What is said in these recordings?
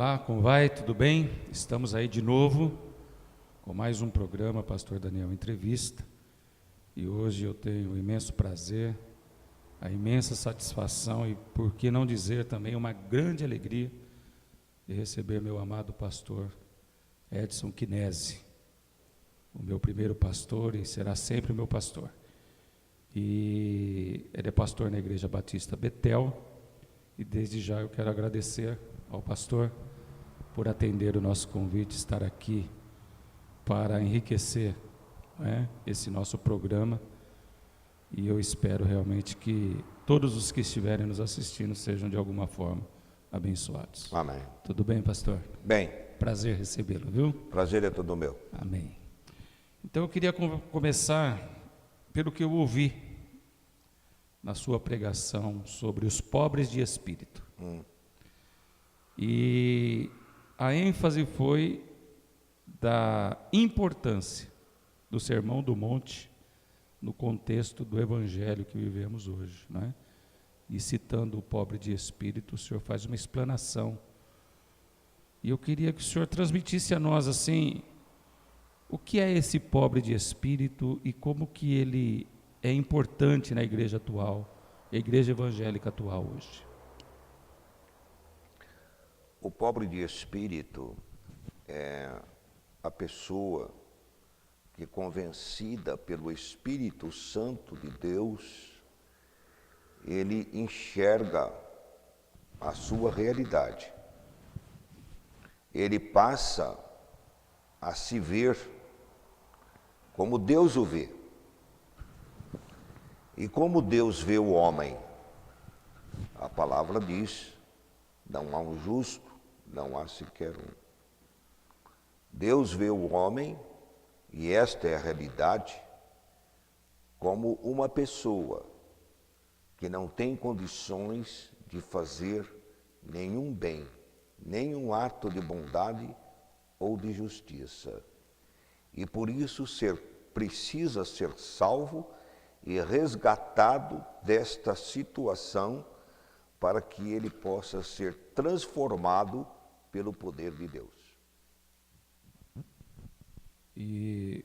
Olá, como vai? Tudo bem? Estamos aí de novo com mais um programa Pastor Daniel Entrevista. E hoje eu tenho o imenso prazer, a imensa satisfação e, por que não dizer também, uma grande alegria de receber meu amado pastor Edson Quinese, o meu primeiro pastor e será sempre o meu pastor. E ele é pastor na Igreja Batista Betel, e desde já eu quero agradecer ao pastor por atender o nosso convite, estar aqui para enriquecer, esse nosso programa, e eu espero realmente que todos os que estiverem nos assistindo sejam de alguma forma abençoados. Amém. Tudo bem, pastor? Bem. Prazer recebê-lo, viu? Prazer é todo meu. Amém. Então eu queria começar pelo que eu ouvi na sua pregação sobre os pobres de espírito. E a ênfase foi da importância do Sermão do Monte no contexto do evangelho que vivemos hoje, não é? E citando o pobre de espírito, o senhor faz uma explanação. E eu queria que o senhor transmitisse a nós, assim, o que é esse pobre de espírito e como que ele é importante na igreja atual, a igreja evangélica atual hoje. O pobre de espírito é a pessoa que, convencida pelo Espírito Santo de Deus, ele enxerga a sua realidade. Ele passa a se ver como Deus o vê. E como Deus vê o homem? A palavra diz: não há um justo, não há sequer um. Deus vê o homem, e esta é a realidade, como uma pessoa que não tem condições de fazer nenhum bem, nenhum ato de bondade ou de justiça. E por isso precisa ser salvo e resgatado desta situação para que ele possa ser transformado pelo poder de Deus. E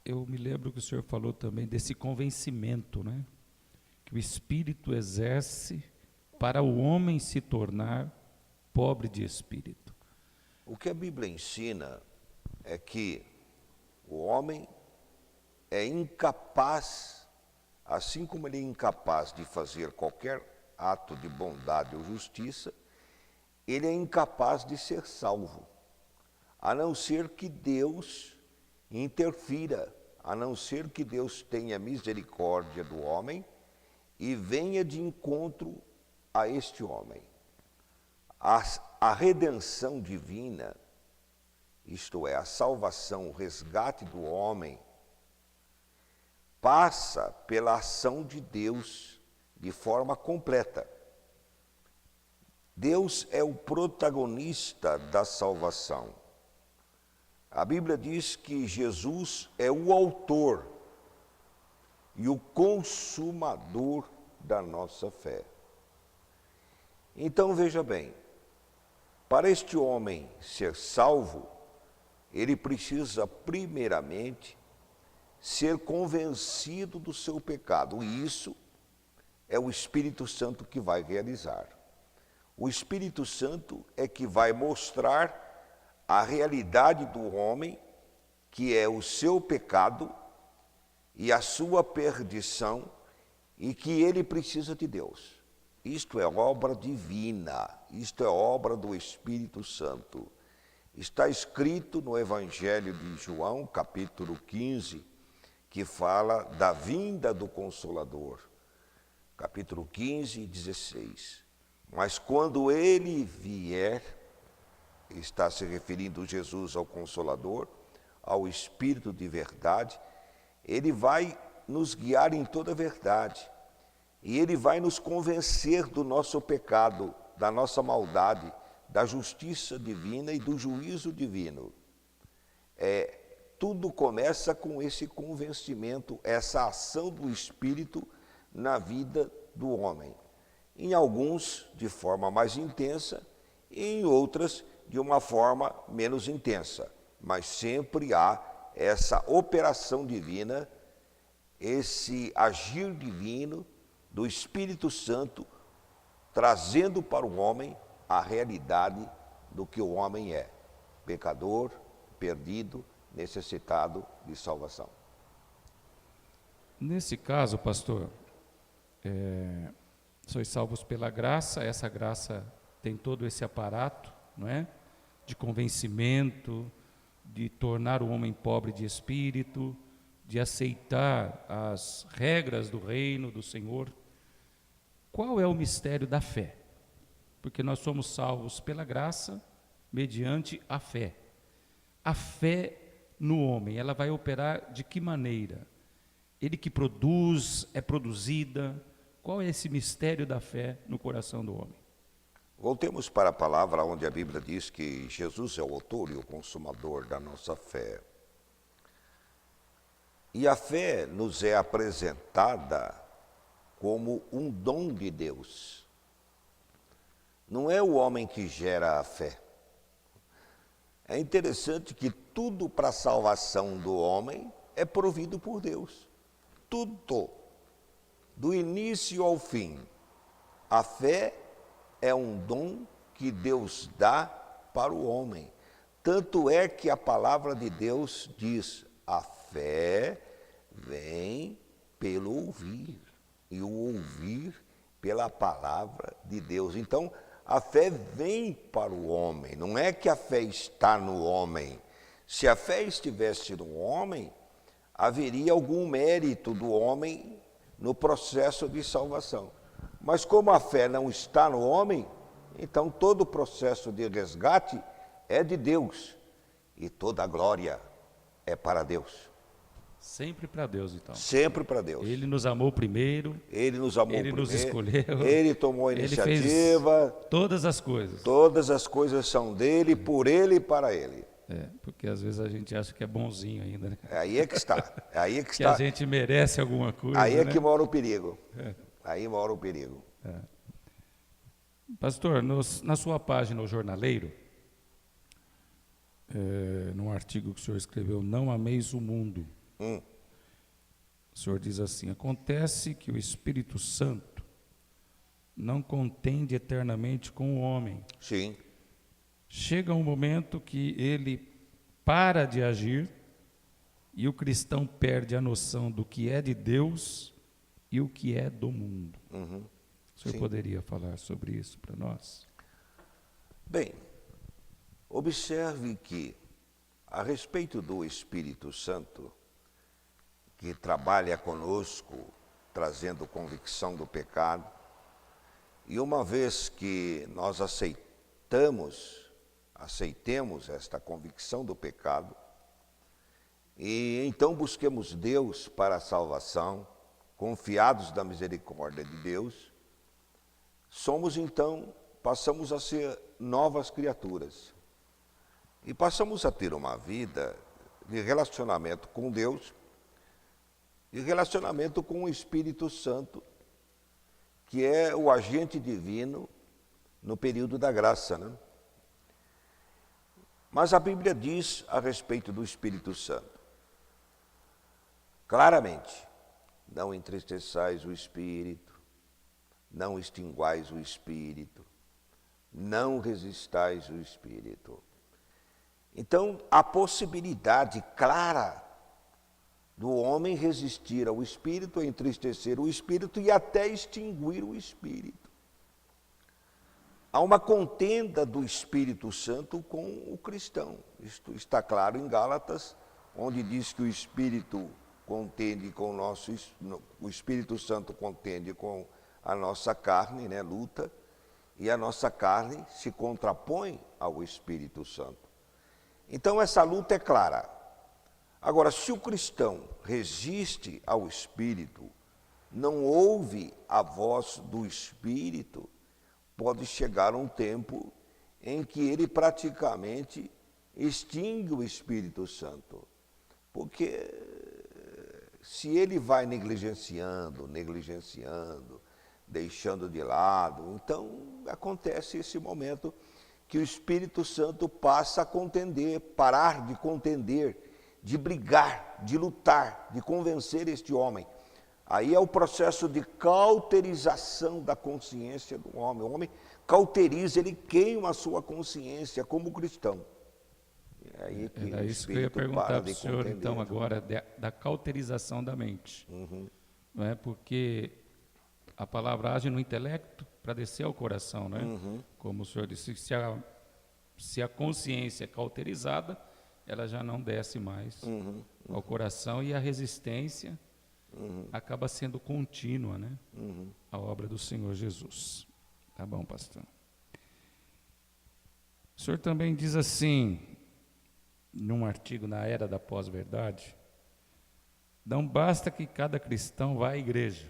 eu me lembro que o senhor falou também desse convencimento, né? Que o Espírito exerce para o homem se tornar pobre de espírito. O que a Bíblia ensina é que o homem é incapaz, assim como ele é incapaz de fazer qualquer ato de bondade ou justiça, ele é incapaz de ser salvo, a não ser que Deus interfira, a não ser que Deus tenha misericórdia do homem e venha de encontro a este homem. A redenção divina, isto é, a salvação, o resgate do homem, passa pela ação de Deus de forma completa. Deus é o protagonista da salvação. A Bíblia diz que Jesus é o autor e o consumador da nossa fé. Então veja bem, para este homem ser salvo, ele precisa primeiramente ser convencido do seu pecado, e isso é o Espírito Santo que vai realizar. O Espírito Santo é que vai mostrar a realidade do homem, que é o seu pecado e a sua perdição, e que ele precisa de Deus. Isto é obra divina, isto é obra do Espírito Santo. Está escrito no Evangelho de João, capítulo 15, que fala da vinda do Consolador. Capítulo 15, 16. Mas quando ele vier, está se referindo Jesus ao Consolador, ao Espírito de verdade, ele vai nos guiar em toda a verdade. E ele vai nos convencer do nosso pecado, da nossa maldade, da justiça divina e do juízo divino. Tudo começa com esse convencimento, essa ação do Espírito na vida do homem. Em alguns, de forma mais intensa, e em outras de uma forma menos intensa. Mas sempre há essa operação divina, esse agir divino do Espírito Santo, trazendo para o homem a realidade do que o homem é: pecador, perdido, necessitado de salvação. Nesse caso, pastor, sois salvos pela graça. Essa graça tem todo esse aparato, não é? De convencimento, de tornar o homem pobre de espírito, de aceitar as regras do reino do Senhor. Qual é o mistério da fé? Porque nós somos salvos pela graça, mediante a fé. A fé no homem, ela vai operar de que maneira? Ele que produz, é produzida. Qual é esse mistério da fé no coração do homem? Voltemos para a palavra onde a Bíblia diz que Jesus é o autor e o consumador da nossa fé. E a fé nos é apresentada como um dom de Deus. Não é o homem que gera a fé. É interessante que tudo para a salvação do homem é provido por Deus. Tudo, do início ao fim. A fé é um dom que Deus dá para o homem. Tanto é que a palavra de Deus diz: a fé vem pelo ouvir, e o ouvir pela palavra de Deus. Então, a fé vem para o homem, não é que a fé está no homem. Se a fé estivesse no homem, haveria algum mérito do homem no processo de salvação. Mas como a fé não está no homem, então todo o processo de resgate é de Deus, e toda a glória é para Deus. Sempre para Deus, então. Sempre para Deus. Ele nos amou primeiro. Ele nos amou primeiro. Ele nos escolheu. Ele tomou a iniciativa. Ele fez todas as coisas. Todas as coisas são dele, por ele e para ele. Porque às vezes a gente acha que é bonzinho ainda, né? Aí é que está. Aí é que Que está. a gente merece alguma coisa. Aí é né? que mora o perigo. Aí mora o perigo. Pastor, na sua página, O Jornaleiro, num artigo que o senhor escreveu, Não Ameis o Mundo, o senhor diz assim: acontece que o Espírito Santo não contende eternamente com o homem. Sim. Chega um momento que ele para de agir e o cristão perde a noção do que é de Deus e o que é do mundo. O senhor poderia falar sobre isso para nós? Bem, observe que, a respeito do Espírito Santo, que trabalha conosco, trazendo convicção do pecado, e uma vez que nós aceitemos esta convicção do pecado, e então busquemos Deus para a salvação, confiados na misericórdia de Deus, passamos a ser novas criaturas. E passamos a ter uma vida de relacionamento com Deus, de relacionamento com o Espírito Santo, que é o agente divino no período da graça, né? Mas a Bíblia diz a respeito do Espírito Santo, claramente: não entristeçais o Espírito, não extinguais o Espírito, não resistais o Espírito. Então, a possibilidade clara do homem resistir ao Espírito, entristecer o Espírito e até extinguir o Espírito. Há uma contenda do Espírito Santo com o cristão. Isto está claro em Gálatas, onde diz que o Espírito contende com o Espírito Santo contende com a nossa carne, né, luta, e a nossa carne se contrapõe ao Espírito Santo. Então essa luta é clara. Agora, se o cristão resiste ao Espírito, não ouve a voz do Espírito, pode chegar um tempo em que ele praticamente extingue o Espírito Santo. Porque se ele vai negligenciando, deixando de lado, então acontece esse momento que o Espírito Santo passa a contender, parar de contender, de brigar, de lutar, de convencer este homem. Aí é o processo de cauterização da consciência do homem. O homem cauteriza, ele queima a sua consciência como cristão. É aí que Era isso que eu ia perguntar para o senhor, então, agora, da cauterização da mente. Não é? Porque a palavra age no intelecto para descer ao coração, né? Como o senhor disse, se a consciência é cauterizada, ela já não desce mais ao coração, e a resistência acaba sendo contínua, né? A obra do Senhor Jesus. Tá bom, pastor. O senhor também diz assim, num artigo na Era da Pós-Verdade: não basta que cada cristão vá à igreja,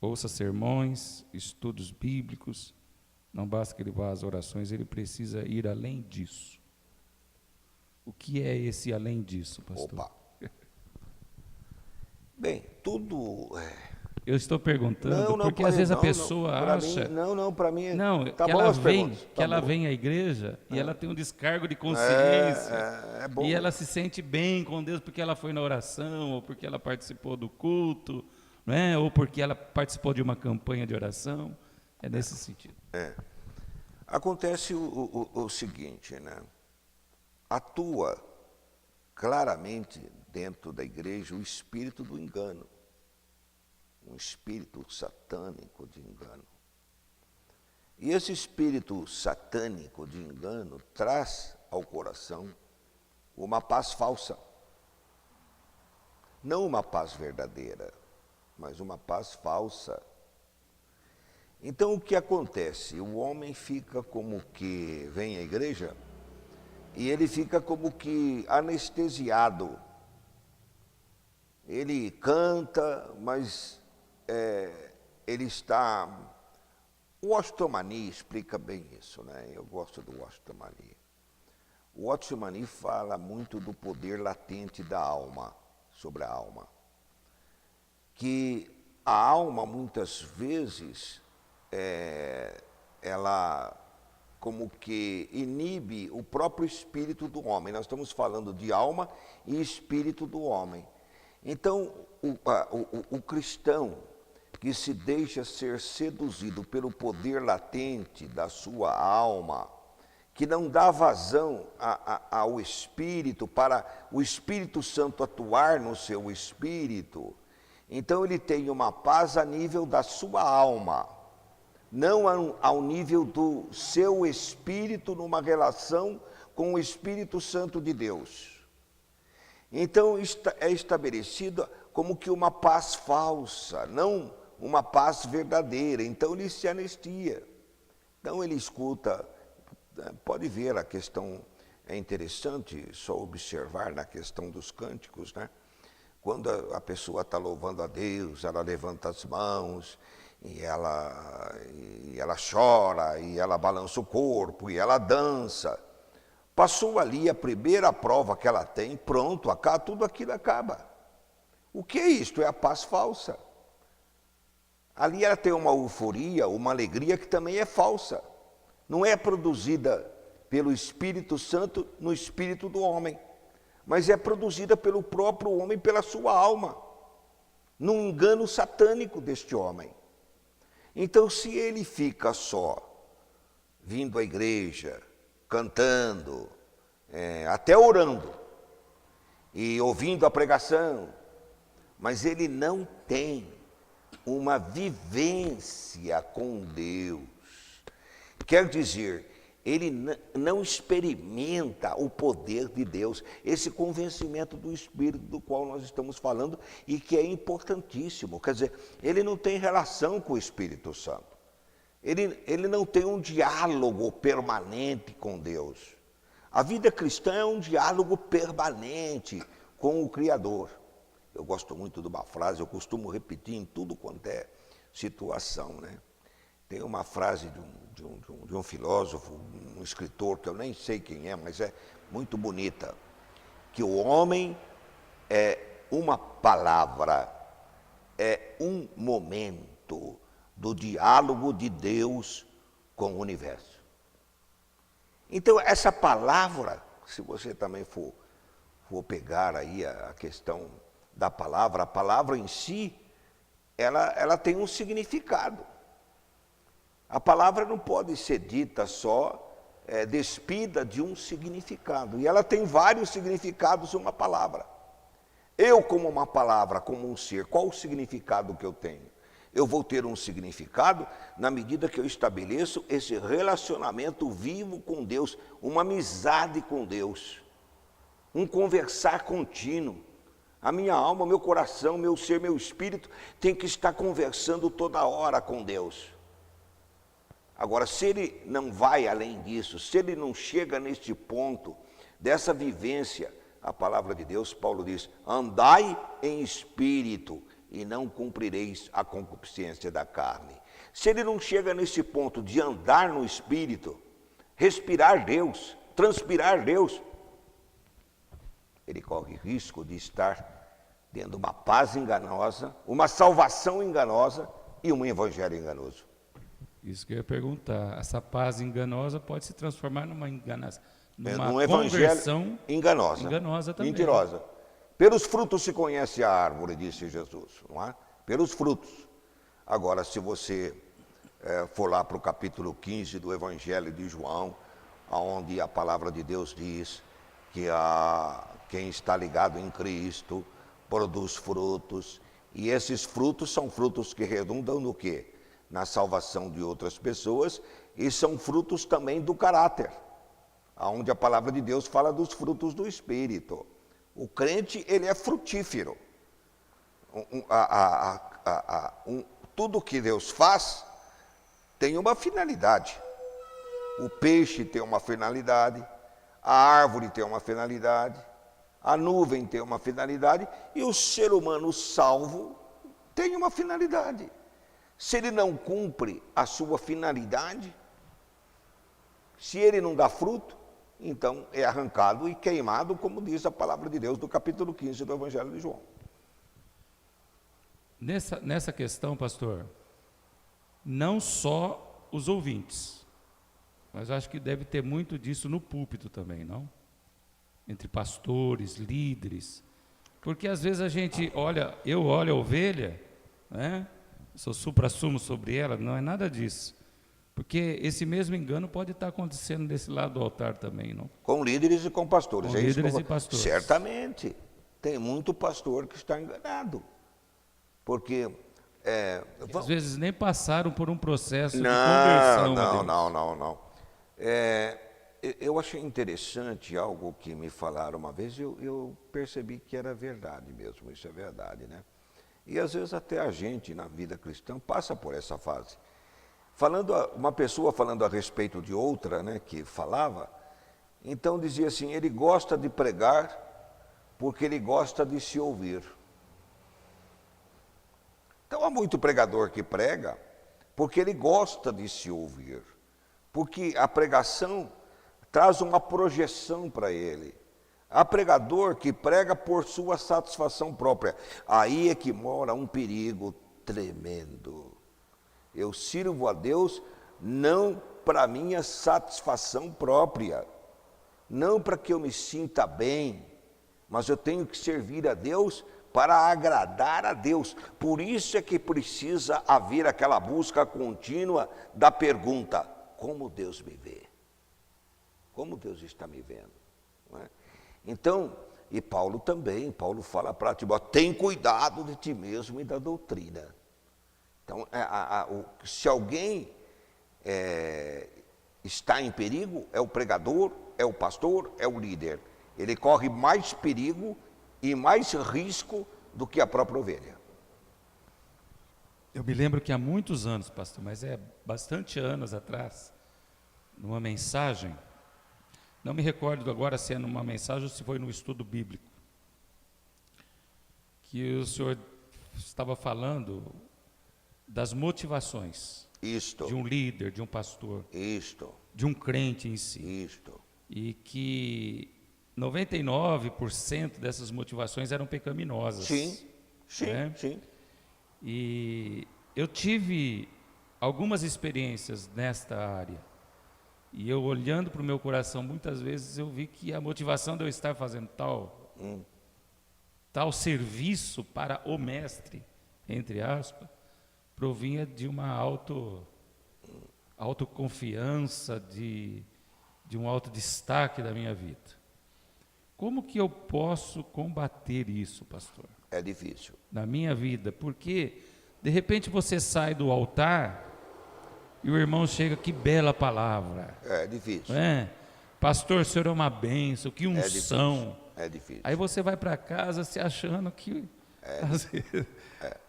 ouça sermões, estudos bíblicos, não basta que ele vá às orações, ele precisa ir além disso. O que é esse além disso, pastor? Opa! Bem, tudo... Eu estou perguntando porque às vezes a pessoa acha... para mim... Não, tá que bom ela as vem, perguntas, que tá ela bom. vem à igreja e ela tem um descargo de consciência. É bom. E ela se sente bem com Deus porque ela foi na oração, ou porque ela participou do culto, não é? Ou porque ela participou de uma campanha de oração. É nesse sentido. Acontece o seguinte, né? Atua claramente dentro da igreja o espírito do engano, um espírito satânico de engano. E esse espírito satânico de engano traz ao coração uma paz falsa. Não uma paz verdadeira, mas uma paz falsa. Então o que acontece? O homem fica como que vem à igreja e ele fica como que anestesiado. Ele canta, mas ele está... O Oshtomani explica bem isso, né? Eu gosto do Oshtomani. O Oshtomani fala muito do poder latente da alma, sobre a alma. Que a alma, muitas vezes, ela como que inibe o próprio espírito do homem. Nós estamos falando de alma e espírito do homem. Então, o cristão que se deixa ser seduzido pelo poder latente da sua alma, que não dá vazão ao Espírito, para o Espírito Santo atuar no seu espírito, então ele tem uma paz a nível da sua alma, não ao nível do seu espírito numa relação com o Espírito Santo de Deus. Então é estabelecida como que uma paz falsa, não uma paz verdadeira. Então ele se anestia. Então ele escuta, pode ver, a questão é interessante só observar na questão dos cânticos, né? Quando a pessoa está louvando a Deus, ela levanta as mãos, e ela chora, e ela balança o corpo, e ela dança. Passou ali a primeira prova que ela tem, pronto, tudo aquilo acaba. O que é isto? É a paz falsa. Ali ela tem uma euforia, uma alegria que também é falsa. Não é produzida pelo Espírito Santo no espírito do homem, mas é produzida pelo próprio homem, pela sua alma, num engano satânico deste homem. Então, se ele fica só vindo à igreja, cantando, até orando, e ouvindo a pregação, mas ele não tem uma vivência com Deus, quer dizer, ele não experimenta o poder de Deus, esse convencimento do Espírito do qual nós estamos falando e que é importantíssimo. Quer dizer, ele não tem relação com o Espírito Santo, ele não tem um diálogo permanente com Deus. A vida cristã é um diálogo permanente com o Criador. Eu gosto muito de uma frase, eu costumo repetir em tudo quanto é situação, né? Tem uma frase de um filósofo, um escritor, que eu nem sei quem é, mas é muito bonita, que o homem é uma palavra, é um momento do diálogo de Deus com o universo. Então, essa palavra, se você também for pegar aí a questão da palavra, a palavra em si, ela tem um significado. A palavra não pode ser dita só despida de um significado. E ela tem vários significados, uma palavra. Eu, como uma palavra, como um ser, qual o significado que eu tenho? Eu vou ter um significado na medida que eu estabeleço esse relacionamento vivo com Deus, uma amizade com Deus, um conversar contínuo. A minha alma, meu coração, meu ser, meu espírito tem que estar conversando toda hora com Deus. Agora, se ele não vai além disso, se ele não chega neste ponto dessa vivência, a palavra de Deus, Paulo diz, andai em espírito e não cumprireis a concupiscência da carne. Se ele não chega nesse ponto de andar no espírito, respirar Deus, transpirar Deus, ele corre risco de estar dentro de uma paz enganosa, uma salvação enganosa e um evangelho enganoso. Isso que eu ia perguntar. Essa paz enganosa pode se transformar numa enganação, Num evangelho enganosa também. Mentirosa. Pelos frutos se conhece a árvore, disse Jesus, não é? Pelos frutos. Agora, se você for lá para o capítulo 15 do Evangelho de João, onde a palavra de Deus diz que quem está ligado em Cristo produz frutos, e esses frutos são frutos que redundam no quê? Na salvação de outras pessoas, e são frutos também do caráter, onde a palavra de Deus fala dos frutos do Espírito. O crente, ele é frutífero. Tudo que Deus faz tem uma finalidade. O peixe tem uma finalidade, a árvore tem uma finalidade, a nuvem tem uma finalidade e o ser humano salvo tem uma finalidade. Se ele não cumpre a sua finalidade, se ele não dá fruto, então é arrancado e queimado, como diz a palavra de Deus do capítulo 15 do Evangelho de João. Nessa questão, pastor, não só os ouvintes, mas acho que deve ter muito disso no púlpito também, não? Entre pastores, líderes, porque às vezes a gente eu olho a ovelha, né? Sou supra-sumo sobre ela, não é nada disso. Porque esse mesmo engano pode estar acontecendo desse lado do altar também, não? Com líderes e com pastores. Com líderes e pastores. Certamente. Tem muito pastor que está enganado. Porque... às vezes nem passaram por um processo de conversão. Não. Eu achei interessante algo que me falaram uma vez, eu percebi que era verdade mesmo, isso é verdade, né? E às vezes até a gente, na vida cristã, passa por essa fase. Uma pessoa falando a respeito de outra, né, que falava, então dizia assim, ele gosta de pregar porque ele gosta de se ouvir. Então há muito pregador que prega porque ele gosta de se ouvir, porque a pregação traz uma projeção para ele. Há pregador que prega por sua satisfação própria. Aí é que mora um perigo tremendo. Eu sirvo a Deus não para minha satisfação própria, não para que eu me sinta bem, mas eu tenho que servir a Deus para agradar a Deus. Por isso é que precisa haver aquela busca contínua da pergunta, como Deus me vê? Como Deus está me vendo? Não é? Então, e Paulo também, Paulo fala para Timóteo, tem cuidado de ti mesmo e da doutrina. Então, se alguém está em perigo, é o pregador, é o pastor, é o líder. Ele corre mais perigo e mais risco do que a própria ovelha. Eu me lembro que há muitos anos, pastor, mas bastante anos atrás, numa mensagem, não me recordo agora se é numa mensagem ou se foi no estudo bíblico, que o senhor estava falando das motivações de um líder, de um pastor, de um crente em si. E que 99% dessas motivações eram pecaminosas. Sim. E eu tive algumas experiências nesta área, E eu olhando para o meu coração, muitas vezes eu vi que a motivação de eu estar fazendo tal serviço para o mestre, entre aspas, provinha de uma autoconfiança, de um autodestaque da minha vida. Como que eu posso combater isso, pastor? É difícil. Na minha vida, porque de repente você sai do altar e o irmão chega, que bela palavra. É difícil. Não é? Pastor, o senhor é uma bênção, que unção. É difícil. Aí você vai para casa se achando que...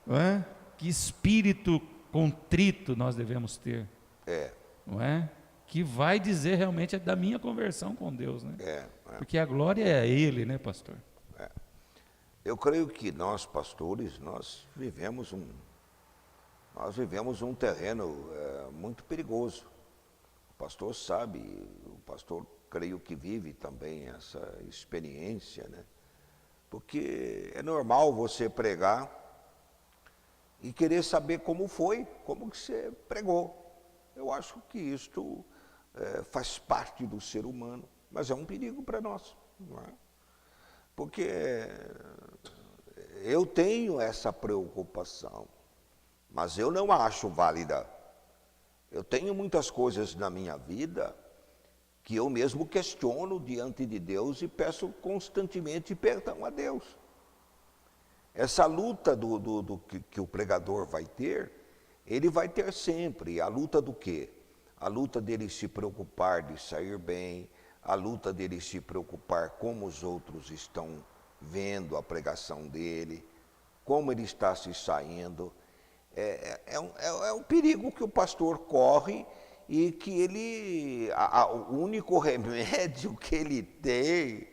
Não é? Que espírito contrito nós devemos ter. Não é? Que vai dizer realmente da minha conversão com Deus, né? Porque a glória é a Ele, né, pastor? Eu creio que nós, pastores, nós vivemos um terreno muito perigoso. O pastor sabe, o pastor creio que vive também essa experiência, né? Porque é normal você pregar e querer saber como foi, como que você pregou. Eu acho que isto faz parte do ser humano, mas é um perigo para nós, não é? Porque eu tenho essa preocupação, mas eu não acho válida. Eu tenho muitas coisas na minha vida que eu mesmo questiono diante de Deus e peço constantemente perdão a Deus. Essa luta que o pregador vai ter, ele vai ter sempre. A luta do quê? A luta dele se preocupar de sair bem, a luta dele se preocupar como os outros estão vendo a pregação dele, como ele está se saindo. É um perigo que o pastor corre e que ele, o único remédio que ele tem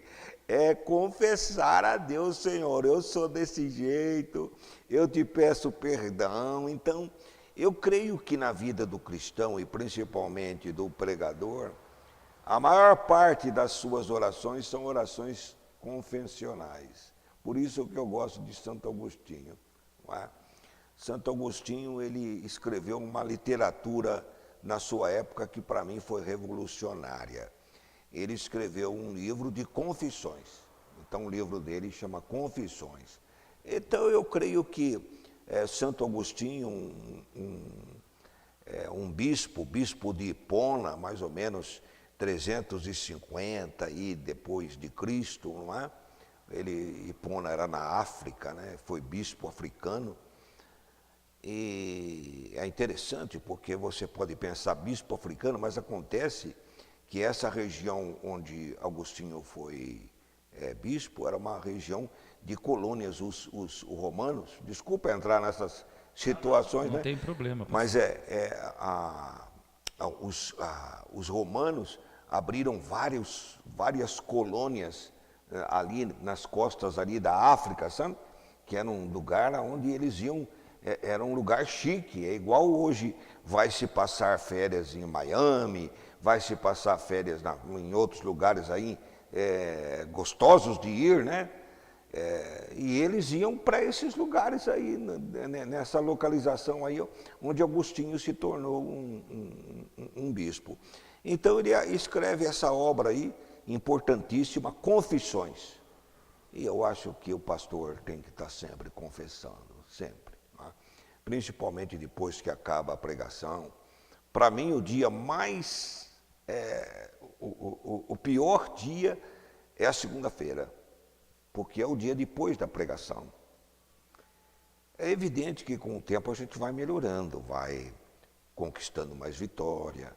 é confessar a Deus: Senhor, eu sou desse jeito, eu te peço perdão. Então, eu creio que na vida do cristão e principalmente do pregador, a maior parte das suas orações são orações confessionais. Por isso que eu gosto de Santo Agostinho, não é? Santo Agostinho, ele escreveu uma literatura na sua época que para mim foi revolucionária. Ele escreveu um livro de confissões. Então o livro dele chama Confissões. Então eu creio que Santo Agostinho, um bispo de Hipona, mais ou menos 350 e depois de Cristo, não é? Hipona era na África, né? Foi bispo africano. E é interessante porque você pode pensar bispo africano, mas acontece que essa região onde Agostinho foi bispo era uma região de colônias. Os romanos, desculpa entrar nessas situações, não né? tem problema. Mas os romanos abriram várias colônias ali nas costas ali da África, sabe? Que era um lugar onde eles iam. Era um lugar chique, é igual hoje vai se passar férias em Miami, vai se passar férias em outros lugares aí, gostosos de ir, né? E eles iam para esses lugares aí, nessa localização aí, onde Agostinho se tornou um bispo. Então ele escreve essa obra aí, importantíssima, Confissões. E eu acho que o pastor tem que estar sempre confessando, sempre. Principalmente depois que acaba a pregação. Para mim, o dia mais... o pior dia é a segunda-feira, porque é o dia depois da pregação. É evidente que com o tempo a gente vai melhorando, vai conquistando mais vitória,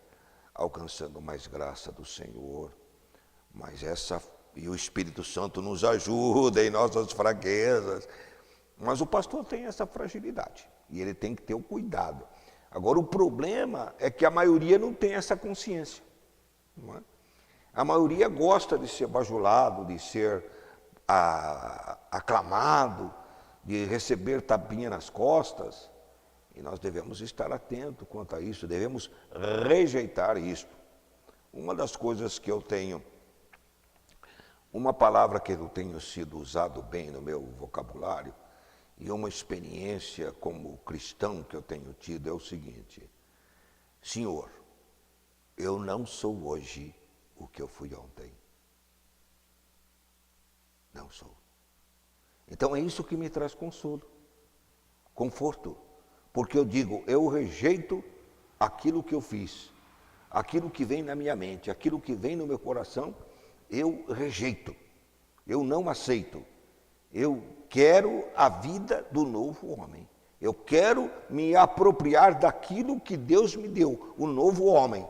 alcançando mais graça do Senhor, mas e o Espírito Santo nos ajuda em nossas fraquezas. Mas o pastor tem essa fragilidade. E ele tem que ter o cuidado. Agora, o problema é que a maioria não tem essa consciência. Não é? A maioria gosta de ser bajulado, de ser aclamado, de receber tapinha nas costas. E nós devemos estar atentos quanto a isso, devemos rejeitar isto. Uma das coisas que eu tenho, uma palavra que eu tenho sido usado bem no meu vocabulário, e uma experiência como cristão que eu tenho tido é o seguinte: Senhor, eu não sou hoje o que eu fui ontem. Não sou. Então é isso que me traz consolo, conforto. Porque eu digo, eu rejeito aquilo que eu fiz, aquilo que vem na minha mente, aquilo que vem no meu coração, eu rejeito, eu não aceito. Eu quero a vida do novo homem. Eu quero me apropriar daquilo que Deus me deu, o novo homem.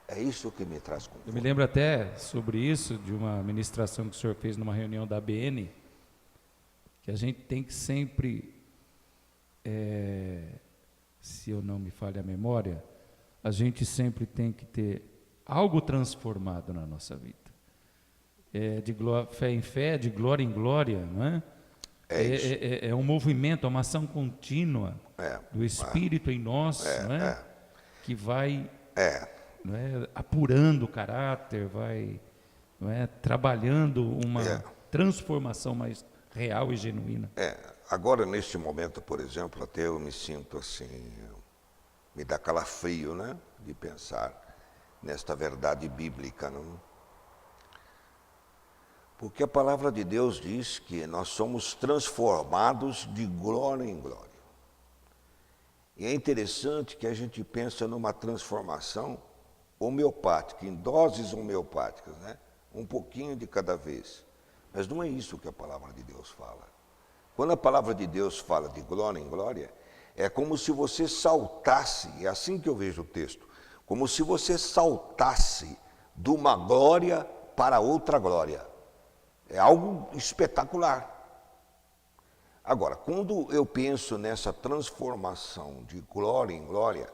É isso que me traz conforto. Eu me lembro até sobre isso, de uma ministração que o senhor fez numa reunião da ABN, que a gente tem que sempre, se eu não me falha a memória, a gente sempre tem que ter algo transformado na nossa vida. De fé em fé, de glória em glória, não é? É um movimento, é uma ação contínua do Espírito em nós, não é? Que vai não é? Apurando o caráter, vai não é? Trabalhando uma transformação mais real e genuína. Agora, neste momento, por exemplo, até eu me sinto assim, me dá calafrio, né? De pensar nesta verdade bíblica, não? Porque a palavra de Deus diz que nós somos transformados de glória em glória. E é interessante que a gente pensa numa transformação homeopática, em doses homeopáticas, né? Um pouquinho de cada vez. Mas não é isso que a palavra de Deus fala. Quando a palavra de Deus fala de glória em glória, é como se você saltasse, é assim que eu vejo o texto, como se você saltasse de uma glória para outra glória. É algo espetacular. Agora, quando eu penso nessa transformação de glória em glória,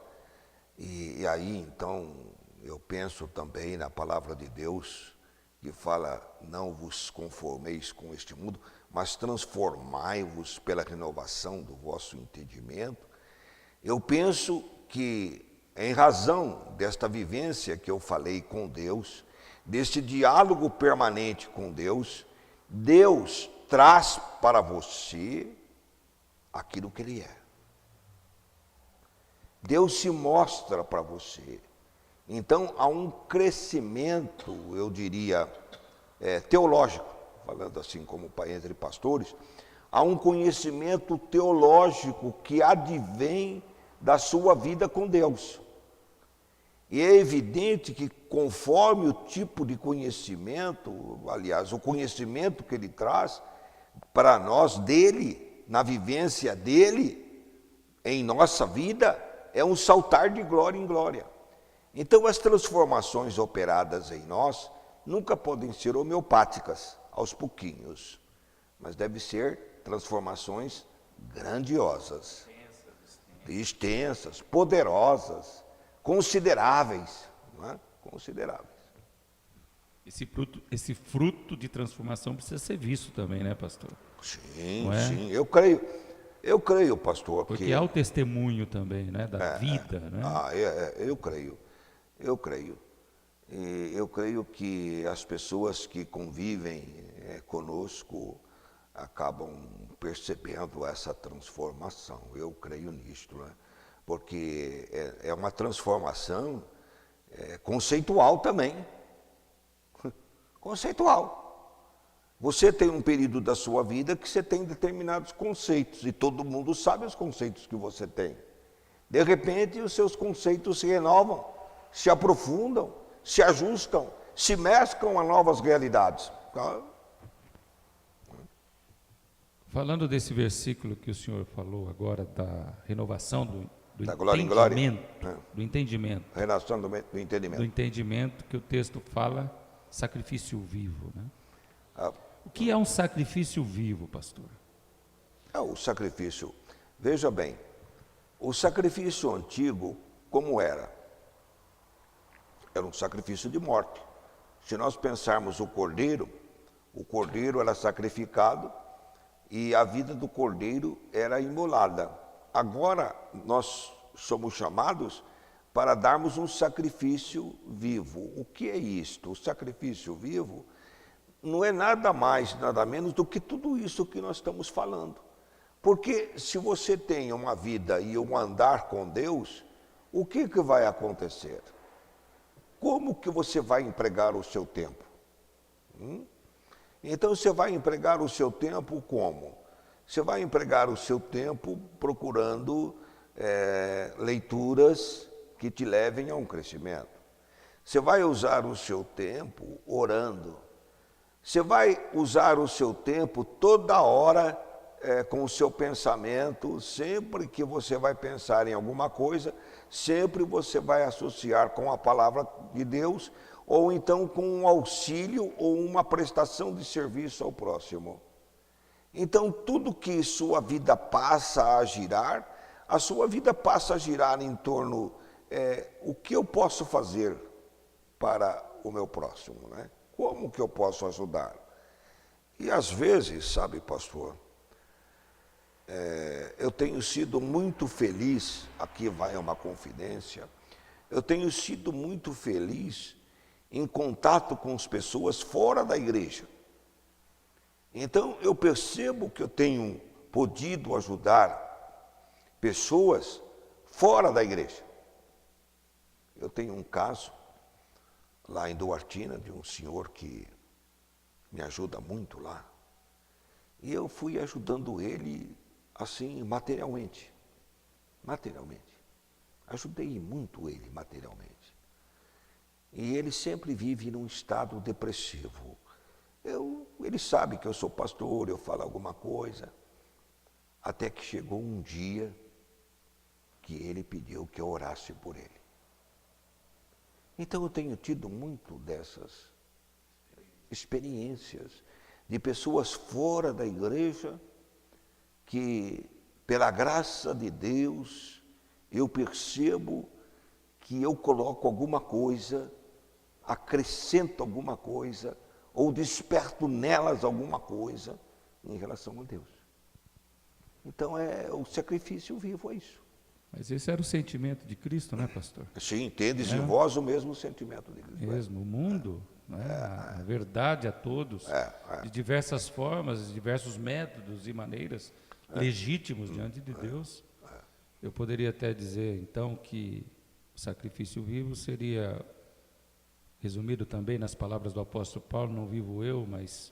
e aí então eu penso também na palavra de Deus, que fala, não vos conformeis com este mundo, mas transformai-vos pela renovação do vosso entendimento. Eu penso que, em razão desta vivência que eu falei com Deus, deste diálogo permanente com Deus, Deus traz para você aquilo que Ele é. Deus se mostra para você. Então, há um crescimento, eu diria, teológico, falando assim como entre pastores, há um conhecimento teológico que advém da sua vida com Deus. E é evidente que conforme o tipo de conhecimento, aliás, o conhecimento que ele traz para nós dele, na vivência dele, em nossa vida, é um saltar de glória em glória. Então, as transformações operadas em nós nunca podem ser homeopáticas, aos pouquinhos, mas devem ser transformações grandiosas, extensas, poderosas, consideráveis, não é? Consideráveis. Esse fruto de transformação precisa ser visto também, né, pastor? Sim, sim, eu creio, pastor. Porque há o testemunho também, né, da vida, né? Eu creio. E eu creio que as pessoas que convivem conosco acabam percebendo essa transformação. Eu creio nisto, né? Porque é uma transformação conceitual também. Conceitual. Você tem um período da sua vida que você tem determinados conceitos, e todo mundo sabe os conceitos que você tem. De repente, os seus conceitos se renovam, se aprofundam, se ajustam, se mesclam a novas realidades. Falando desse versículo que o senhor falou agora, da renovação do da glória em glória, do entendimento. Renovação do entendimento. Do entendimento que o texto fala, sacrifício vivo, né? O que é um sacrifício vivo, pastor? O sacrifício, veja bem, o sacrifício antigo, como era? Era um sacrifício de morte. Se nós pensarmos o cordeiro era sacrificado e a vida do cordeiro era imolada. Agora nós somos chamados para darmos um sacrifício vivo. O que é isto? O sacrifício vivo não é nada mais, nada menos do que tudo isso que nós estamos falando. Porque se você tem uma vida e um andar com Deus, o que vai acontecer? como que você vai empregar o seu tempo? Então você vai empregar o seu tempo como? Você vai empregar o seu tempo procurando leituras que te levem a um crescimento. Você vai usar o seu tempo orando. Você vai usar o seu tempo toda hora com o seu pensamento. Sempre que você vai pensar em alguma coisa, sempre você vai associar com a palavra de Deus, ou então com um auxílio ou uma prestação de serviço ao próximo. Então, tudo que sua vida passa a girar, a sua vida passa a girar em torno o que eu posso fazer para o meu próximo, né? Como que eu posso ajudar? E às vezes, sabe, pastor, eu tenho sido muito feliz, aqui vai uma confidência, eu tenho sido muito feliz em contato com as pessoas fora da igreja. Então, eu percebo que eu tenho podido ajudar pessoas fora da igreja. Eu tenho um caso lá em Duartina, de um senhor que me ajuda muito lá. E eu fui ajudando ele, assim, materialmente. Ajudei muito ele materialmente. E ele sempre vive num estado depressivo. Ele sabe que eu sou pastor, eu falo alguma coisa. Até que chegou um dia que ele pediu que eu orasse por ele. Então eu tenho tido muito dessas experiências de pessoas fora da igreja que, pela graça de Deus, eu percebo que eu coloco alguma coisa, acrescento alguma coisa, ou desperto nelas alguma coisa em relação a Deus. Então o sacrifício vivo é isso. Mas esse era o sentimento de Cristo, né, pastor? Sim, tendes em vós o mesmo sentimento de Cristo. Mesmo, o mundo, né, a verdade a todos, de diversas formas, de diversos métodos e maneiras legítimos diante de Deus. Eu poderia até dizer, então, que o sacrifício vivo seria resumido também nas palavras do apóstolo Paulo: não vivo eu, mas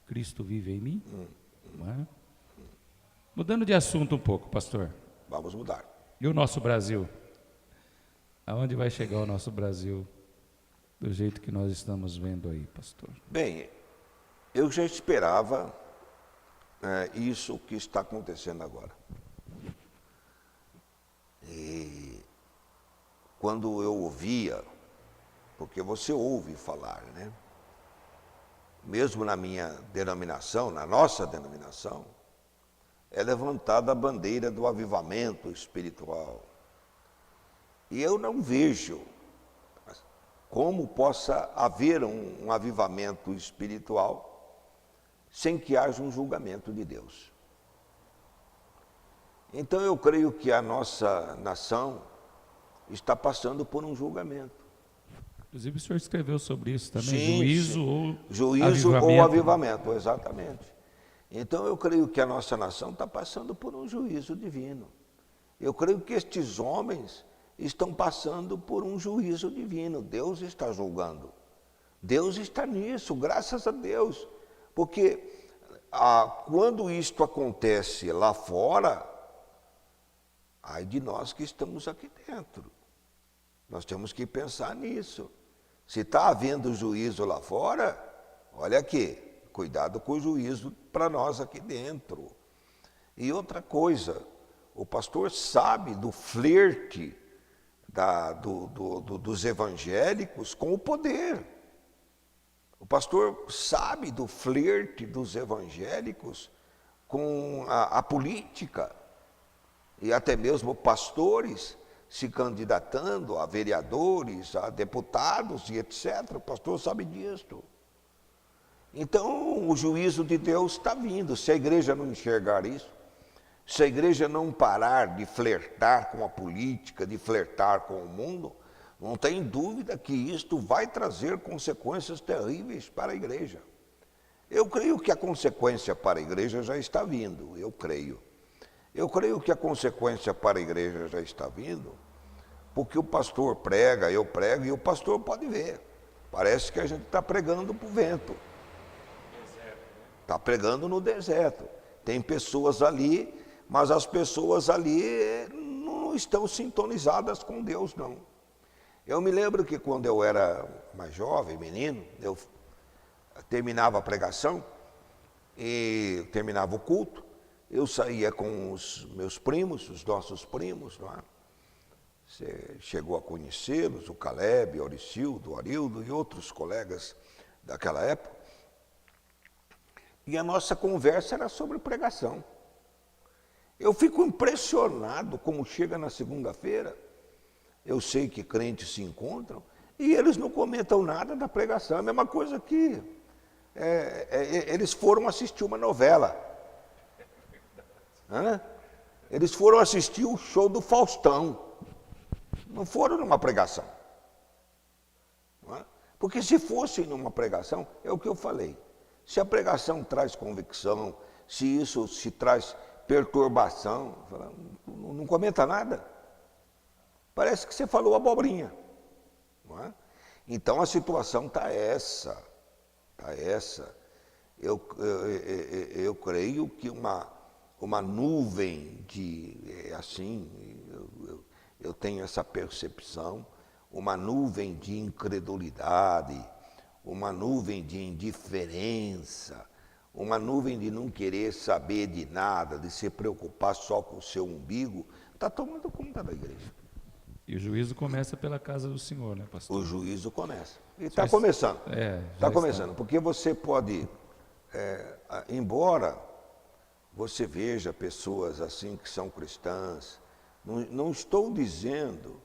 Cristo vive em mim. Não é? Mudando de assunto um pouco, pastor. Vamos mudar. E o nosso Brasil? Aonde vai chegar o nosso Brasil do jeito que nós estamos vendo aí, pastor? Bem, eu já esperava isso que está acontecendo agora. E quando eu ouvia, porque você ouve falar, né? Mesmo na minha denominação, na nossa denominação, é levantada a bandeira do avivamento espiritual. E eu não vejo como possa haver um avivamento espiritual sem que haja um julgamento de Deus. Então eu creio que a nossa nação está passando por um julgamento. Inclusive o senhor escreveu sobre isso também, Sim, juízo sim. ou Juízo avivamento. ou avivamento, exatamente. Então eu creio que a nossa nação está passando por um juízo divino. Eu creio que estes homens estão passando por um juízo divino. Deus está julgando. Deus está nisso, graças a Deus. Porque quando isto acontece lá fora, ai de nós que estamos aqui dentro. Nós temos que pensar nisso. Se está havendo juízo lá fora, olha aqui, cuidado com o juízo para nós aqui dentro. E outra coisa, o pastor sabe do flerte dos evangélicos com o poder. O pastor sabe do flerte dos evangélicos com a política. E até mesmo pastores se candidatando a vereadores, a deputados e etc. O pastor sabe disso. Então, o juízo de Deus está vindo. Se a igreja não enxergar isso, se a igreja não parar de flertar com a política, de flertar com o mundo, não tem dúvida que isto vai trazer consequências terríveis para a igreja. Eu creio que a consequência para a igreja já está vindo, eu creio. Eu creio que a consequência para a igreja já está vindo, porque o pastor prega, eu prego, e o pastor pode ver. Parece que a gente está pregando para o vento. Está pregando no deserto. Tem pessoas ali, mas as pessoas ali não estão sintonizadas com Deus, não. Eu me lembro que quando eu era mais jovem, menino, eu terminava a pregação e terminava o culto, eu saía com os meus primos, os nossos primos, não é? Você chegou a conhecê-los, o Caleb, o Auricildo, o Arildo e outros colegas daquela época. E a nossa conversa era sobre pregação. Eu fico impressionado como chega na segunda-feira, eu sei que crentes se encontram, e eles não comentam nada da pregação. É a mesma coisa que eles foram assistir uma novela. Eles foram assistir o show do Faustão. Não foram numa pregação. Não é? Porque se fossem numa pregação, é o que eu falei. Se a pregação traz convicção, se isso se traz perturbação, não comenta nada. Parece que você falou abobrinha. Não é? Então a situação está essa. Eu creio que uma nuvem de, assim, eu tenho essa percepção, uma nuvem de incredulidade, uma nuvem de indiferença, uma nuvem de não querer saber de nada, de se preocupar só com o seu umbigo, está tomando conta da igreja. E o juízo começa pela casa do Senhor, né, pastor? O juízo começa. E está começando. Está começando, porque você pode, embora você veja pessoas assim que são cristãs, não estou dizendo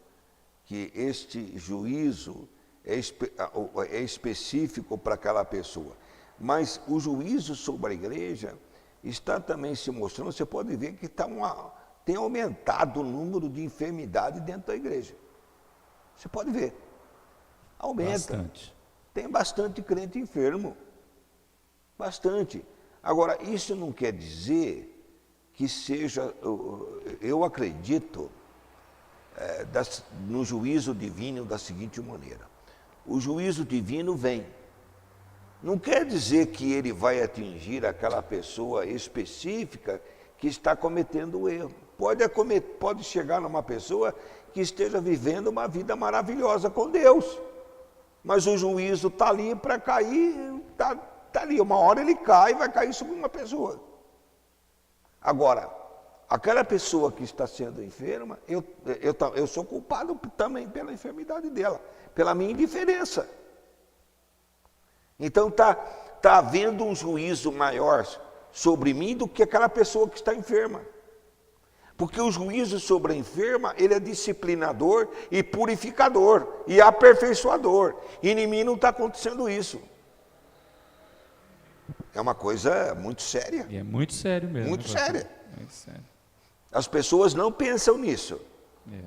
que este juízo é específico para aquela pessoa, mas o juízo sobre a igreja está também se mostrando, você pode ver que tem aumentado o número de enfermidade dentro da igreja. Você pode ver. Aumenta. Bastante. Tem bastante crente enfermo. Bastante. Agora, isso não quer dizer que seja, eu acredito no juízo divino da seguinte maneira. O juízo divino vem. Não quer dizer que ele vai atingir aquela pessoa específica que está cometendo o erro. Pode chegar numa pessoa que esteja vivendo uma vida maravilhosa com Deus. Mas o juízo está ali para cair, está ali. Uma hora ele cai e vai cair sobre uma pessoa. Agora, aquela pessoa que está sendo enferma, eu sou culpado também pela enfermidade dela, pela minha indiferença. Então está havendo um juízo maior sobre mim do que aquela pessoa que está enferma. Porque o juízo sobre a enferma, ele é disciplinador e purificador e aperfeiçoador. E em mim não está acontecendo isso. É uma coisa muito séria. E é muito sério mesmo. Muito séria. Muito sério. As pessoas não pensam nisso.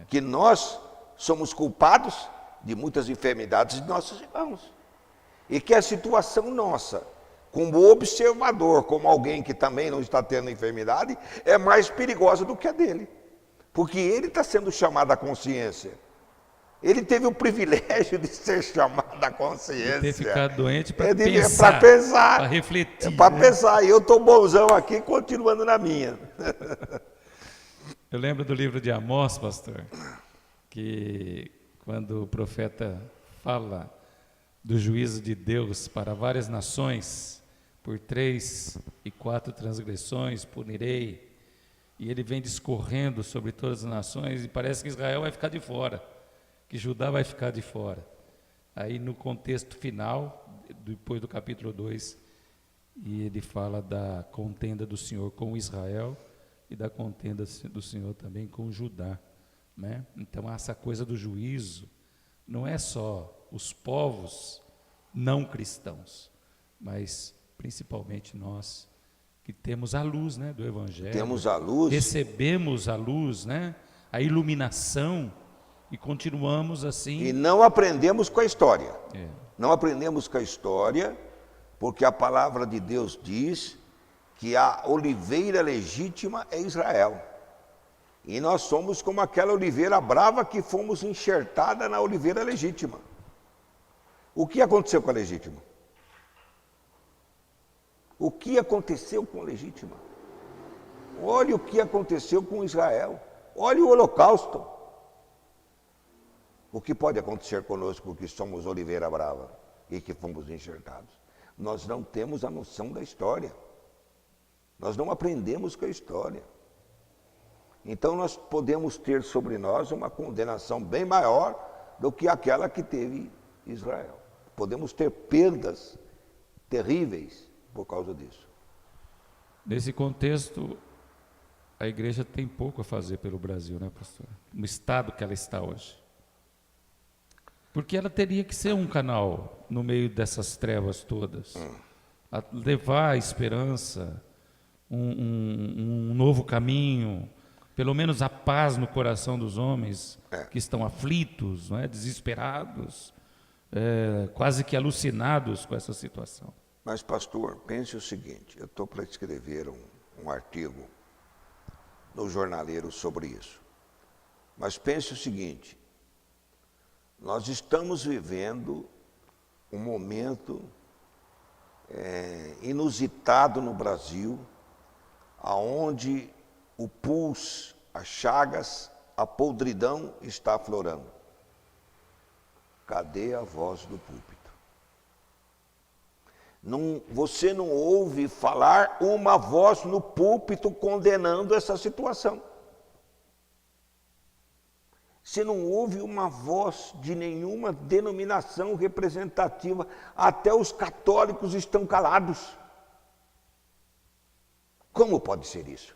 Que nós somos culpados de muitas enfermidades de nossos irmãos. E que a situação nossa, como observador, como alguém que também não está tendo enfermidade, é mais perigosa do que a dele. Porque ele está sendo chamado à consciência. Ele teve o privilégio de ser chamado à consciência. De ter ficado doente para pensar. Para pensar. Para refletir. Para pensar. E eu estou bonzão aqui, continuando na minha. Eu lembro do livro de Amós, pastor, que quando o profeta fala do juízo de Deus para várias nações, por 3 e 4 transgressões punirei, e ele vem discorrendo sobre todas as nações, e parece que Israel vai ficar de fora, que Judá vai ficar de fora. Aí no contexto final, depois do capítulo 2, e ele fala da contenda do Senhor com Israel, e da contenda do Senhor também com Judá, né? Então essa coisa do juízo não é só os povos não cristãos, mas principalmente nós que temos a luz, né, do Evangelho. Temos a luz. Recebemos a luz, né, a iluminação, e continuamos assim. E não aprendemos com a história. Não aprendemos com a história, porque a palavra de Deus diz que a oliveira legítima é Israel. E nós somos como aquela oliveira brava que fomos enxertada na oliveira legítima. O que aconteceu com a legítima? O que aconteceu com a legítima? Olhe o que aconteceu com Israel. Olhe o holocausto. O que pode acontecer conosco que somos oliveira brava e que fomos enxertados? Nós não temos a noção da história. Nós não aprendemos com a história. Então nós podemos ter sobre nós uma condenação bem maior do que aquela que teve Israel. Podemos ter perdas terríveis por causa disso. Nesse contexto, a igreja tem pouco a fazer pelo Brasil, né, pastor? No estado que ela está hoje. Porque ela teria que ser um canal no meio dessas trevas todas. A levar a esperança, um novo caminho, pelo menos a paz no coração dos homens que estão aflitos, não é? Desesperados, quase que alucinados com essa situação. Mas, pastor, pense o seguinte, eu estou para escrever um artigo no Jornaleiro sobre isso. Mas pense o seguinte, nós estamos vivendo um momento inusitado no Brasil, aonde o pus, as chagas, a podridão está aflorando. Cadê a voz do púlpito? Você não ouve falar uma voz no púlpito condenando essa situação. Você não ouve uma voz de nenhuma denominação representativa. Até os católicos estão calados. Como pode ser isso?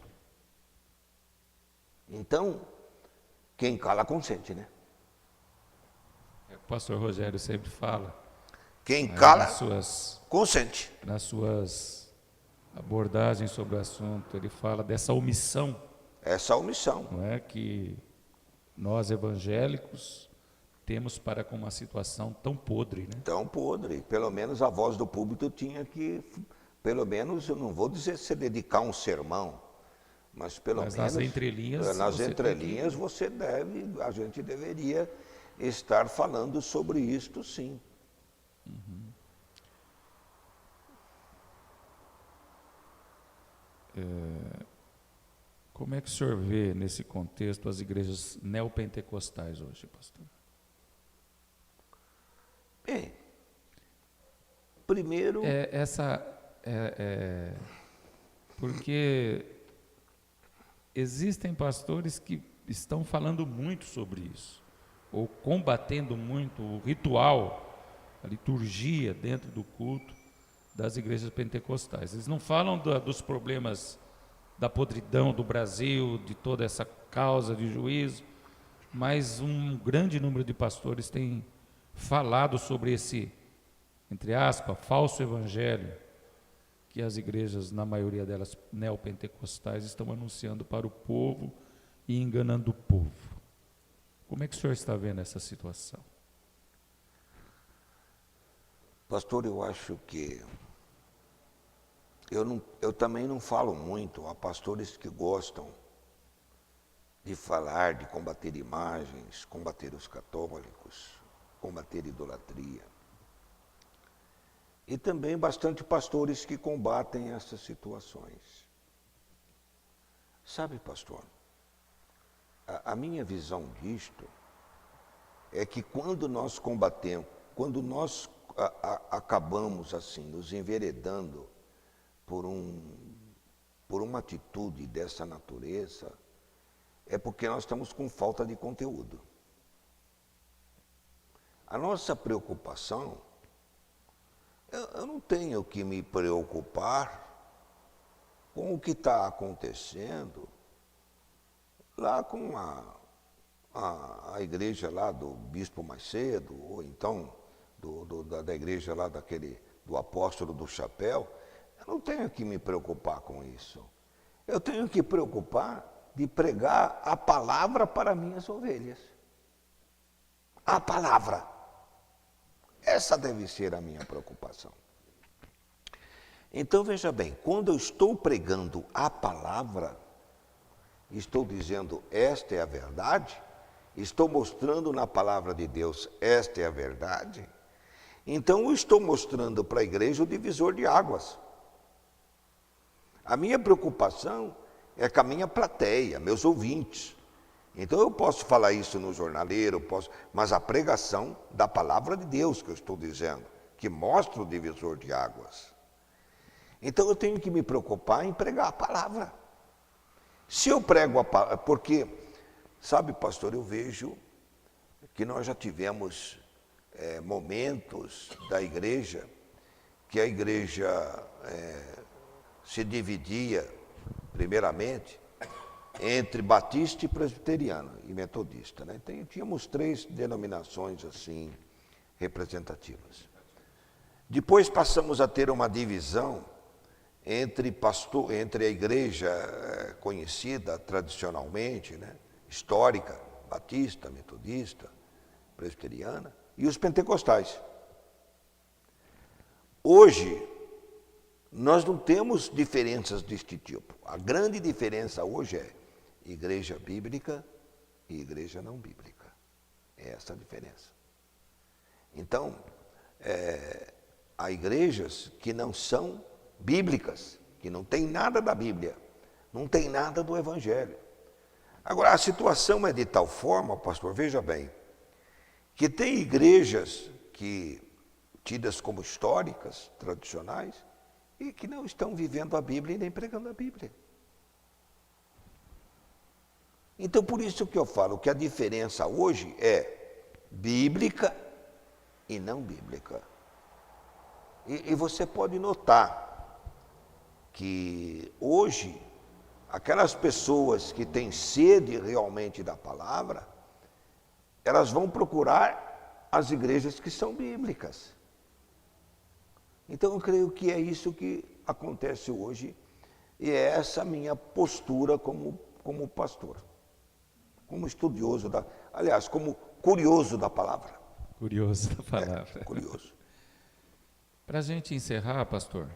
Então, quem cala consente, né? O pastor Rogério sempre fala. Quem cala, consente. Nas suas abordagens sobre o assunto, ele fala dessa omissão. Essa omissão. Não é que nós evangélicos temos para com uma situação tão podre, né? Tão podre. Pelo menos a voz do púlpito tinha que, pelo menos, eu não vou dizer se dedicar um sermão, mas pelo menos nas entrelinhas, a gente deveria estar falando sobre isto, sim. Como é que o senhor vê nesse contexto as igrejas neopentecostais hoje, pastor? Bem, primeiro... porque existem pastores que estão falando muito sobre isso, ou combatendo muito o ritual, a liturgia dentro do culto das igrejas pentecostais. Eles não falam dos problemas da podridão do Brasil, de toda essa causa de juízo, mas um grande número de pastores tem falado sobre esse, entre aspas, falso evangelho que as igrejas, na maioria delas neopentecostais, estão anunciando para o povo e enganando o povo. Como é que o senhor está vendo essa situação? Pastor, eu acho que eu também não falo muito. Há pastores que gostam de falar, de combater imagens, combater os católicos, combater idolatria. E também bastante pastores que combatem essas situações. Sabe, pastor, a minha visão disto é que quando nós combatemos, quando nós acabamos assim, nos enveredando por uma atitude dessa natureza, é porque nós estamos com falta de conteúdo. A nossa preocupação, eu não tenho que me preocupar com o que está acontecendo lá com a igreja lá do Bispo Macedo, ou então da igreja lá do apóstolo do chapéu. Eu não tenho que me preocupar com isso. Eu tenho que preocupar de pregar a palavra para minhas ovelhas. A palavra. Essa deve ser a minha preocupação. Então, veja bem, quando eu estou pregando a palavra, Estou dizendo, esta é a verdade? Estou mostrando na palavra de Deus, esta é a verdade? Então, eu estou mostrando para a igreja o divisor de águas. A minha preocupação é com a minha plateia, meus ouvintes. Então, eu posso falar isso no jornaleiro, mas a pregação da palavra de Deus que eu estou dizendo, que mostra o divisor de águas. Então, eu tenho que me preocupar em pregar a palavra. Se eu prego a palavra, porque, sabe, pastor, eu vejo que nós já tivemos momentos da igreja, que a igreja se dividia, primeiramente, entre batista e presbiteriano e metodista, né? Tínhamos 3 denominações assim representativas. Depois passamos a ter uma divisão entre a igreja conhecida tradicionalmente, né, histórica, batista, metodista, presbiteriana, e os pentecostais. Hoje, nós não temos diferenças deste tipo. A grande diferença hoje é igreja bíblica e igreja não bíblica. É essa a diferença. Então, há igrejas que não são bíblicas, que não tem nada da Bíblia, não tem nada do Evangelho. Agora, a situação é de tal forma, pastor, veja bem, que tem igrejas tidas como históricas, tradicionais, e que não estão vivendo a Bíblia e nem pregando a Bíblia. Então, por isso que eu falo que a diferença hoje é bíblica e não bíblica. E você pode notar que hoje, aquelas pessoas que têm sede realmente da palavra, elas vão procurar as igrejas que são bíblicas. Então, eu creio que é isso que acontece hoje, e é essa minha postura como pastor, como estudioso, como curioso da palavra. Curioso da palavra. Curioso. Para a gente encerrar, pastor,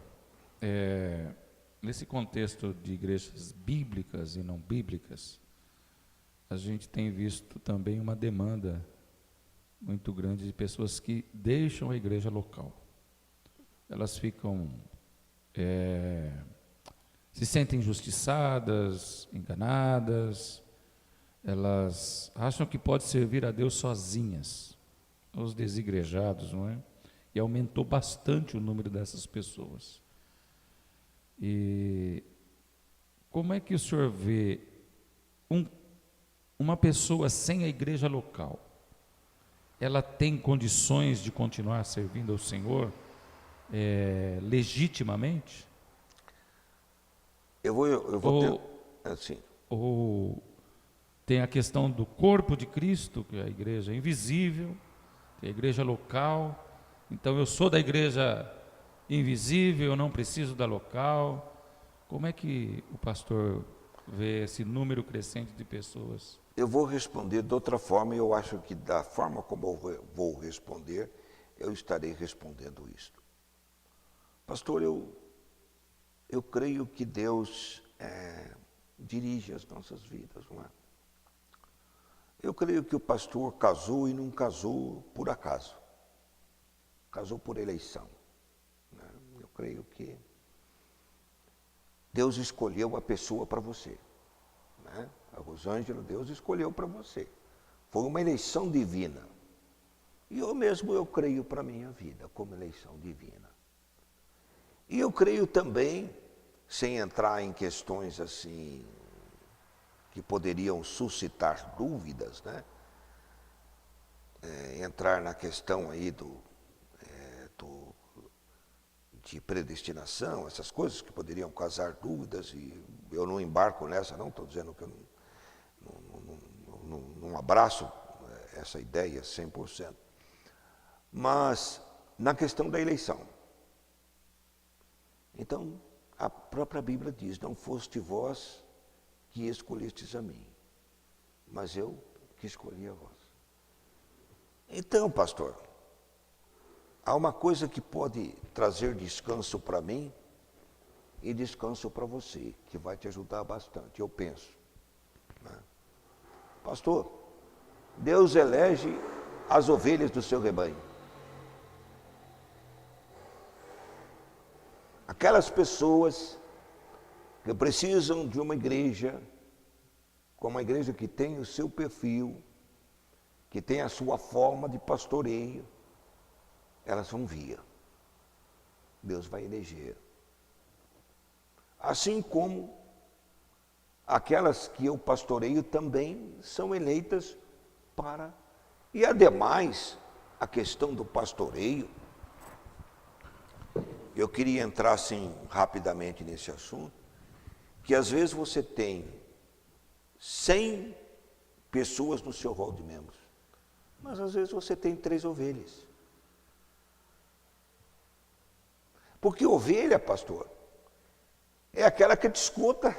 nesse contexto de igrejas bíblicas e não bíblicas, a gente tem visto também uma demanda muito grande de pessoas que deixam a igreja local. Elas ficam, se sentem injustiçadas, enganadas, elas acham que pode servir a Deus sozinhas, os desigrejados, não é? E aumentou bastante o número dessas pessoas. E como é que o senhor vê uma pessoa sem a igreja local? Ela tem condições de continuar servindo ao Senhor legitimamente? Eu vou ter, assim. Ou tem a questão do corpo de Cristo, que é a igreja invisível, tem a igreja local. Então eu sou da igreja invisível, eu não preciso da local. Como é que o pastor vê esse número crescente de pessoas? Eu vou responder de outra forma, e eu acho que da forma como eu vou responder, eu estarei respondendo isto. Pastor, eu creio que Deus dirige as nossas vidas, não é? Eu creio que o pastor casou e não casou por acaso. Casou por eleição. Né? Eu creio que Deus escolheu a pessoa para você. Né? A Rosângela, Deus escolheu para você. Foi uma eleição divina. E eu creio para a minha vida como eleição divina. E eu creio também, sem entrar em questões assim, que poderiam suscitar dúvidas, né? Entrar na questão aí de predestinação, essas coisas que poderiam causar dúvidas, e eu não embarco nessa, não estou dizendo que eu não abraço essa ideia 100%. Mas na questão da eleição. Então, a própria Bíblia diz, não foste vós que escolhestes a mim, mas eu que escolhi a vós. Então, pastor, há uma coisa que pode trazer descanso para mim e descanso para você, que vai te ajudar bastante, eu penso. Pastor, Deus elege as ovelhas do seu rebanho. Aquelas pessoas que precisam de uma igreja, como uma igreja que tem o seu perfil, que tem a sua forma de pastoreio, elas vão vir. Deus vai eleger. Assim como aquelas que eu pastoreio também são eleitas para. E ademais, a questão do pastoreio, eu queria entrar assim rapidamente nesse assunto, que às vezes você tem 100 pessoas no seu rol de membros, mas às vezes você tem 3 ovelhas. Porque ovelha, pastor, é aquela que te escuta.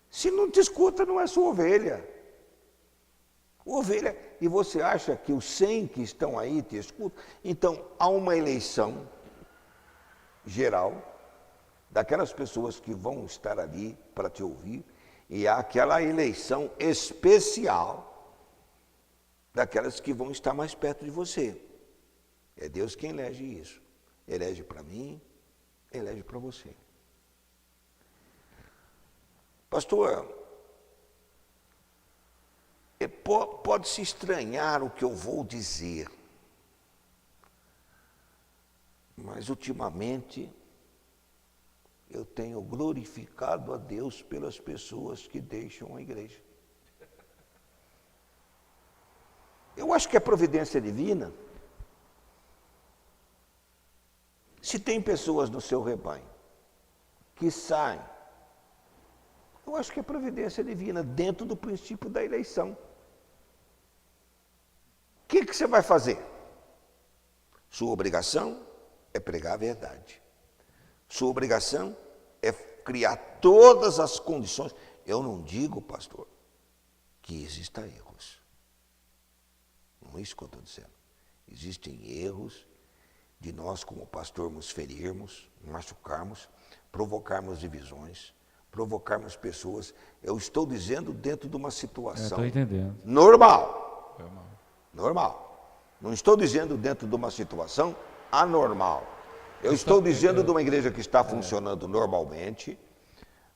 Se não te escuta, não é sua ovelha. Ovelha, e você acha que os 100 que estão aí te escutam? Então, há uma eleição geral daquelas pessoas que vão estar ali para te ouvir, e há aquela eleição especial daquelas que vão estar mais perto de você. É Deus quem elege isso. Elege para mim, elege para você. Pastor, pode-se estranhar o que eu vou dizer, mas ultimamente eu tenho glorificado a Deus pelas pessoas que deixam a igreja. Eu acho que é providência divina. Se tem pessoas no seu rebanho que saem, eu acho que é providência divina, dentro do princípio da eleição. O que você vai fazer? Sua obrigação é pregar a verdade. Sua obrigação é criar todas as condições. Eu não digo, pastor, que existam erros. Não é isso que eu estou dizendo. Existem erros de nós, como pastor, nos ferirmos, machucarmos, provocarmos divisões, provocarmos pessoas. Eu estou dizendo dentro de uma situação normal. Normal. Não estou dizendo dentro de uma situação anormal. Eu estou dizendo de uma igreja que está funcionando normalmente,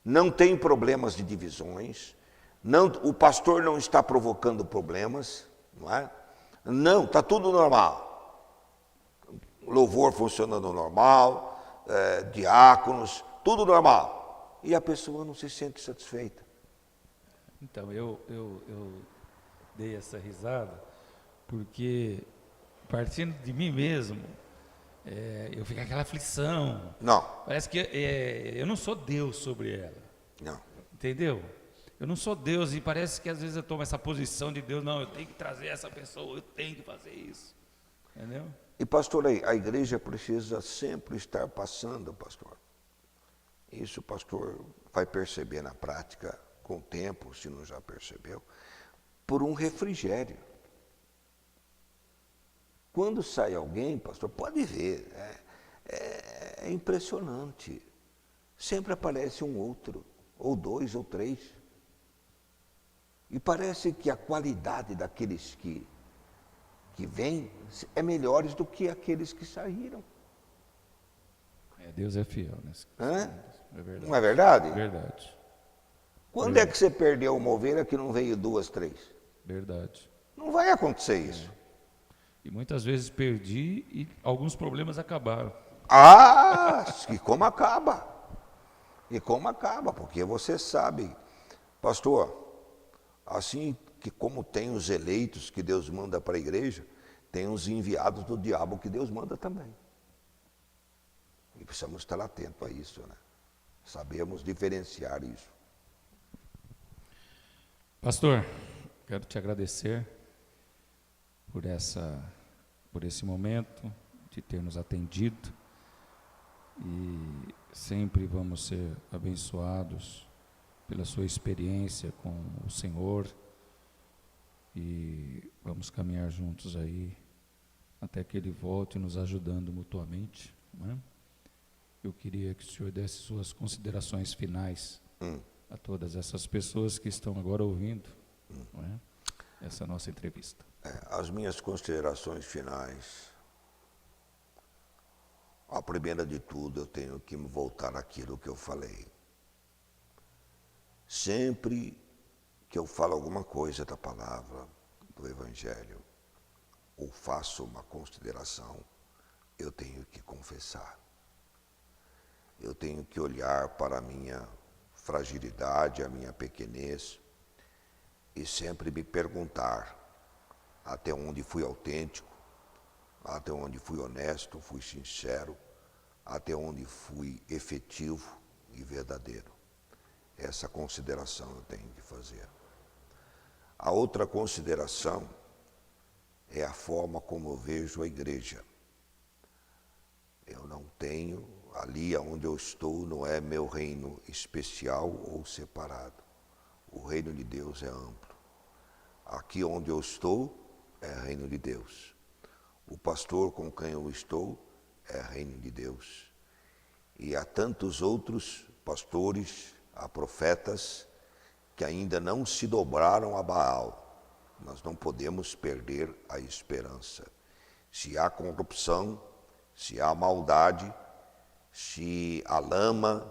não tem problemas de divisões, não, o pastor não está provocando problemas, não é? Não, está tudo normal. Louvor funcionando normal, diáconos, tudo normal. E a pessoa não se sente satisfeita. Então, eu dei essa risada porque, partindo de mim mesmo, eu fico com aquela aflição. Não. Parece que eu não sou Deus sobre ela. Não. Entendeu? Eu não sou Deus e parece que às vezes eu tomo essa posição de Deus. Não, eu tenho que trazer essa pessoa, eu tenho que fazer isso. Entendeu? E pastor, a igreja precisa sempre estar passando, pastor. Isso o pastor vai perceber na prática com o tempo, se não já percebeu, por um refrigério. Quando sai alguém, pastor, pode ver, é impressionante. Sempre aparece um outro, ou 2, ou 3. E parece que a qualidade daqueles que vêm é melhores do que aqueles que saíram. Deus é fiel, né? É verdade. Não é verdade? Verdade. Quando é que você perdeu uma ovelha que não veio 2, 3? Verdade. Não vai acontecer isso. E muitas vezes perdi e alguns problemas acabaram. Ah, e como acaba? E como acaba? Porque você sabe, pastor, assim que como tem os eleitos que Deus manda para a igreja, tem os enviados do diabo que Deus manda também. E precisamos estar atentos a isso, né? Sabemos diferenciar isso. Pastor, quero te agradecer por esse momento de ter nos atendido e sempre vamos ser abençoados pela sua experiência com o Senhor e vamos caminhar juntos aí até que Ele volte nos ajudando mutuamente, não é? Eu queria que o senhor desse suas considerações finais a todas essas pessoas que estão agora ouvindo, não é, essa nossa entrevista. As minhas considerações finais. A primeira de tudo, eu tenho que me voltar àquilo que eu falei. Sempre que eu falo alguma coisa da palavra, do Evangelho, ou faço uma consideração, eu tenho que confessar. Eu tenho que olhar para a minha fragilidade, a minha pequenez, e sempre me perguntar até onde fui autêntico, até onde fui honesto, fui sincero, até onde fui efetivo e verdadeiro. Essa consideração eu tenho que fazer. A outra consideração é a forma como eu vejo a igreja. Eu não tenho, ali onde eu estou, não é meu reino especial ou separado. O reino de Deus é amplo. Aqui onde eu estou é reino de Deus. O pastor com quem eu estou é reino de Deus. E há tantos outros pastores, há profetas que ainda não se dobraram a Baal. Nós não podemos perder a esperança. Se há corrupção, se há maldade, se há lama,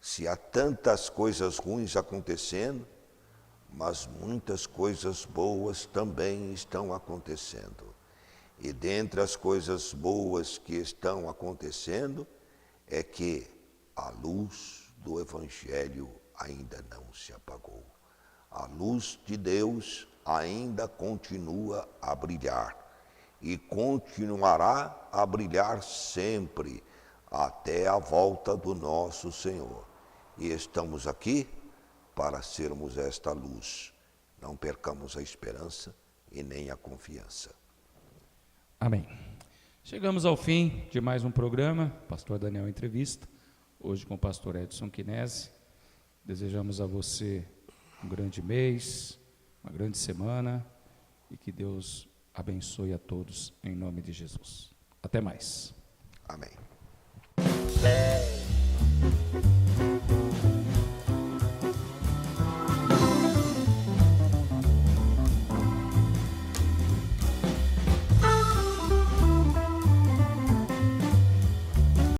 se há tantas coisas ruins acontecendo, mas muitas coisas boas também estão acontecendo. E dentre as coisas boas que estão acontecendo é que a luz do Evangelho ainda não se apagou. A luz de Deus ainda continua a brilhar e continuará a brilhar sempre até a volta do nosso Senhor. E estamos aqui para sermos esta luz. Não percamos a esperança e nem a confiança. Amém. Chegamos ao fim de mais um programa, Pastor Daniel Entrevista, hoje com o pastor Edson Quinese. Desejamos a você um grande mês, uma grande semana e que Deus abençoe a todos em nome de Jesus. Até mais. Amém.